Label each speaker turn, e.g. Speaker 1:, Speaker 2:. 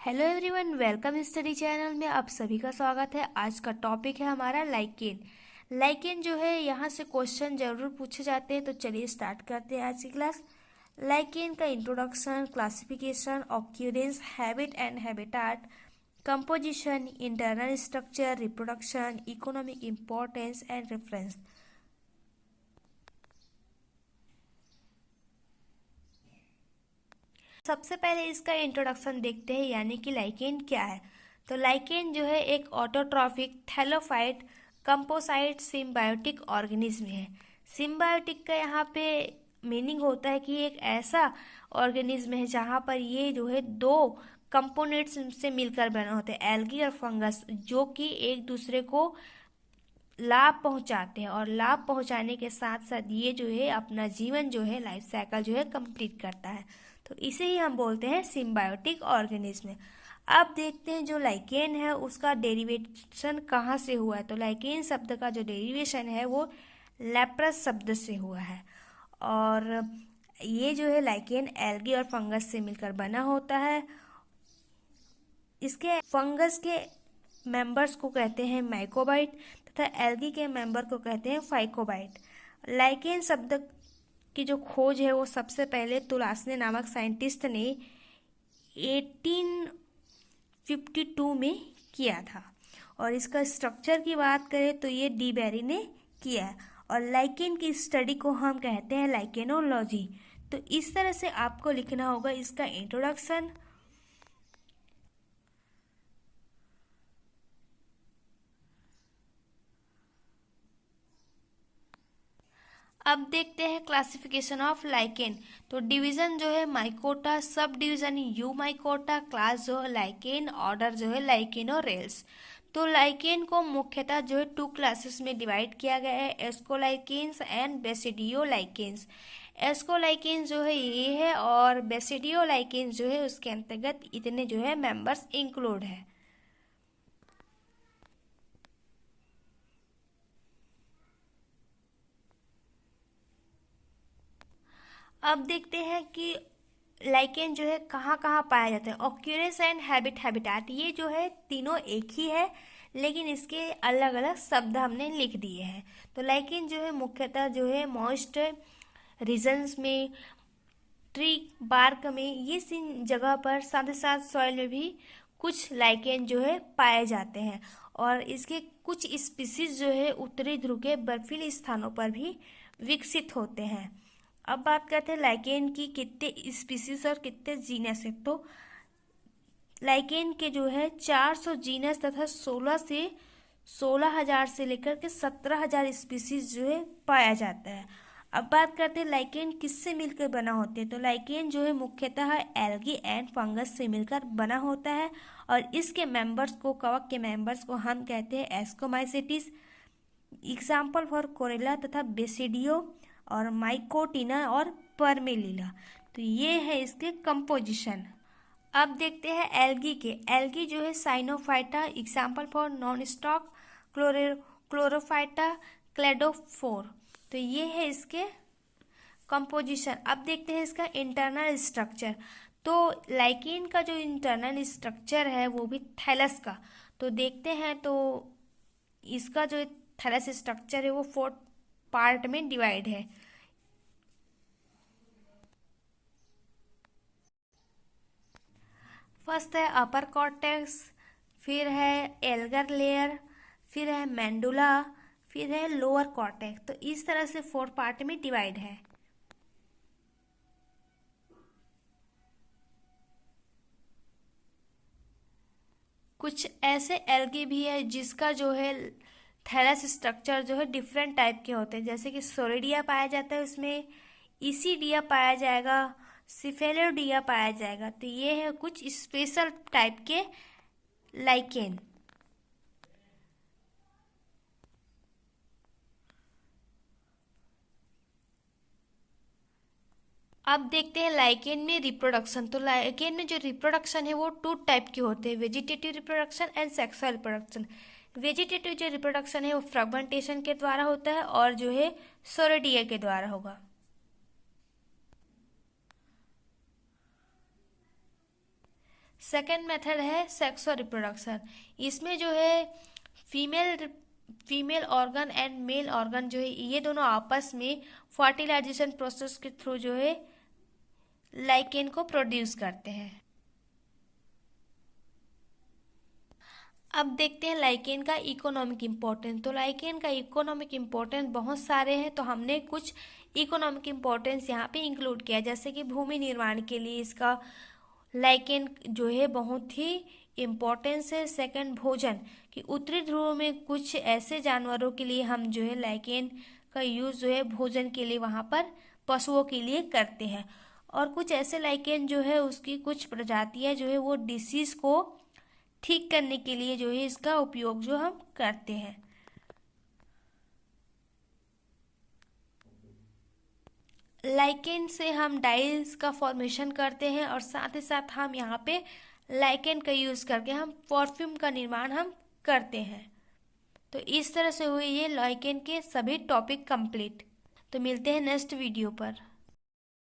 Speaker 1: Hello everyone, welcome study channel में आप सभी का स्वागत है। आज का टॉपिक है हमारा लाइकेन। लाइकेन जो है यहाँ से क्वेश्चन जरूर पूछे जाते हैं, तो चलिए स्टार्ट करते हैं आज की क्लास। लाइकेन का introduction, classification, occurrence, habit and habitat, composition, internal structure, reproduction, economic importance and reference. सबसे पहले इसका इंट्रोडक्शन देखते हैं, यानी कि लाइकेन क्या है। तो लाइकेन जो है एक autotrophic thallophyte composite symbiotic organism है। सिम्बायोटिक का यहाँ पे मीनिंग होता है कि एक ऐसा ऑर्गेनिज्म है जहाँ पर ये जो है दो कंपोनेंट्स से मिलकर बना होते हैं, एल्गी और फंगस, जो कि एक दूसरे को लाभ पहुंचाते हैं और लाभ पहुंचाने के साथ साथ ये जो है अपना जीवन जो है लाइफ साइकिल जो है कंप्लीट करता है। तो इसे ही हम बोलते हैं सिम्बायोटिक ऑर्गेनिज्म। अब देखते हैं जो लाइकेन है उसका डेरिवेशन कहाँ से हुआ है। तो लाइकेन शब्द का जो डेरिवेशन है वो लेप्रस शब्द से हुआ है, और ये जो है लाइकेन एल्गी और फंगस से मिलकर बना होता है। इसके फंगस के मेंबर्स को कहते हैं माइकोबाइट तथा एल्गी के मेंबर को कहते हैं फाइकोबाइट। लाइकेन शब्द की जो खोज है वो सबसे पहले तुलासने नामक साइंटिस्ट ने 1852 में किया था, और इसका स्ट्रक्चर की बात करें तो ये डी बेरी ने किया है, और लाइकेन की स्टडी को हम कहते हैं लाइकेनोलॉजी। तो इस तरह से आपको लिखना होगा इसका इंट्रोडक्शन। अब देखते हैं क्लासिफिकेशन ऑफ लाइकेन। तो डिवीजन जो है mycota, sub division you mycota, class जो है लाइकेन, ऑर्डर जो है लाइकेनोरेल्स। तो लाइकेन को मुख्यतः जो है टू क्लासेस में डिवाइड किया गया है, एस्कोलाइकेन्स एंड बेसिडियोलाइकेन्स। एस्कोलाइकेन्स जो है ये है, और बेसिडियोलाइकेन्स जो है उसके अंतर्गत इतने जो है मेंबर्स इंक्लूड है। अब देखते हैं कि लाइकेन जो है कहाँ कहाँ पाया जाता है। ऑक्यूरेंस एंड हैबिटाट, ये जो है तीनों एक ही है, लेकिन इसके अलग अलग शब्द हमने लिख दिए हैं। तो लाइकेन जो है मुख्यतः जो है मॉइस्ट रीजन्स में, ट्री बार्क में, ये इन जगह पर, साथ ही साथ सॉइल में भी कुछ लाइकेन जो है पाए जाते हैं, और इसके कुछ स्पीसीज जो है उत्तरी ध्रुव के बर्फीले स्थानों पर भी विकसित होते हैं। अब बात करते हैं लाइकेन की कितने स्पीसीज और कितने जीनस है। तो लाइकेन के जो है 400 जीनस तथा 16,000 से लेकर के 17,000 स्पीसीज जो है पाया जाता है। अब बात करते हैं लाइकेन किससे मिलकर बना होते हैं। तो लाइकेन जो है मुख्यतः एल्गी एंड फंगस से मिलकर बना होता है, और इसके मेंबर्स को, कवक के मेंबर्स को हम कहते हैं एस्कोमाइसेटिस। एग्जाम्पल फॉर कोरेला तथा बेसिडियो और माइकोटिना और परमेलिला। तो ये है इसके कंपोजिशन। अब देखते हैं एल्गी के। एल्गी जो है Cyanophyta, example for Nostoc Chlorophyta, Cladophora. तो ये है इसके कंपोजिशन। अब देखते हैं इसका इंटरनल स्ट्रक्चर। तो लाइकेन का जो इंटरनल स्ट्रक्चर है वो भी थैलस का। तो देखते हैं, तो इसका जो थैलस स्ट्रक्चर है वो 4 पार्ट में डिवाइड है। फर्स्ट है अपर कॉर्टेक्स, फिर है एल्गर लेयर, फिर है मेंडुला, फिर है लोअर कॉर्टेक्स। तो इस तरह से 4 पार्ट में डिवाइड है। कुछ ऐसे एल्गी भी है जिसका जो है थैलस स्ट्रक्चर जो है डिफरेंट टाइप के होते हैं, जैसे कि सोरेडिया पाया जाता है, उसमें इसीडिया पाया जाएगा, सिफेलोडिया पाया जाएगा। तो ये है कुछ स्पेशल टाइप के लाइकेन। अब देखते हैं लाइकेन में रिप्रोडक्शन। तो लाइकेन में जो रिप्रोडक्शन है वो 2 टाइप के होते हैं, vegetative reproduction and sexual reproduction. Vegetative जो रिप्रोडक्शन है वो फ्रेगमेंटेशन के द्वारा होता है, और जो है सोरेडिया के द्वारा होगा। सेकेंड मेथड है सेक्सुअल रिप्रोडक्शन। इसमें जो है female organ and male organ जो है ये दोनों आपस में फर्टिलाइजेशन प्रोसेस के थ्रू जो है लाइकेन को प्रोड्यूस करते हैं। अब देखते हैं लाइकेन का इकोनॉमिक इम्पोर्टेंस। तो लाइकेन का इकोनॉमिक इम्पोर्टेंस बहुत सारे हैं, तो हमने कुछ इकोनॉमिक इम्पोर्टेंस यहाँ पे इंक्लूड किया, जैसे कि भूमि निर्माण के लिए इसका लाइकेन जो है बहुत ही इम्पोर्टेंस है। सेकंड, भोजन कि उत्तरी ध्रुव में कुछ ऐसे जानवरों के लिए हम जो है लाइकेन का यूज़ जो है भोजन के लिए वहाँ पर पशुओं के लिए करते हैं। और कुछ ऐसे लाइकेन जो है उसकी कुछ प्रजातियाँ जो है वो डिसीज़ को ठीक करने के लिए जो है इसका उपयोग जो हम करते हैं। लाइकेन से हम डाइज का फॉर्मेशन करते हैं और साथ ही साथ हम यहाँ पे लाइकेन का यूज़ करके हम परफ्यूम का निर्माण हम करते हैं। तो इस तरह से हुए ये लाइकेन के सभी टॉपिक कंप्लीट। तो मिलते हैं नेक्स्ट वीडियो पर।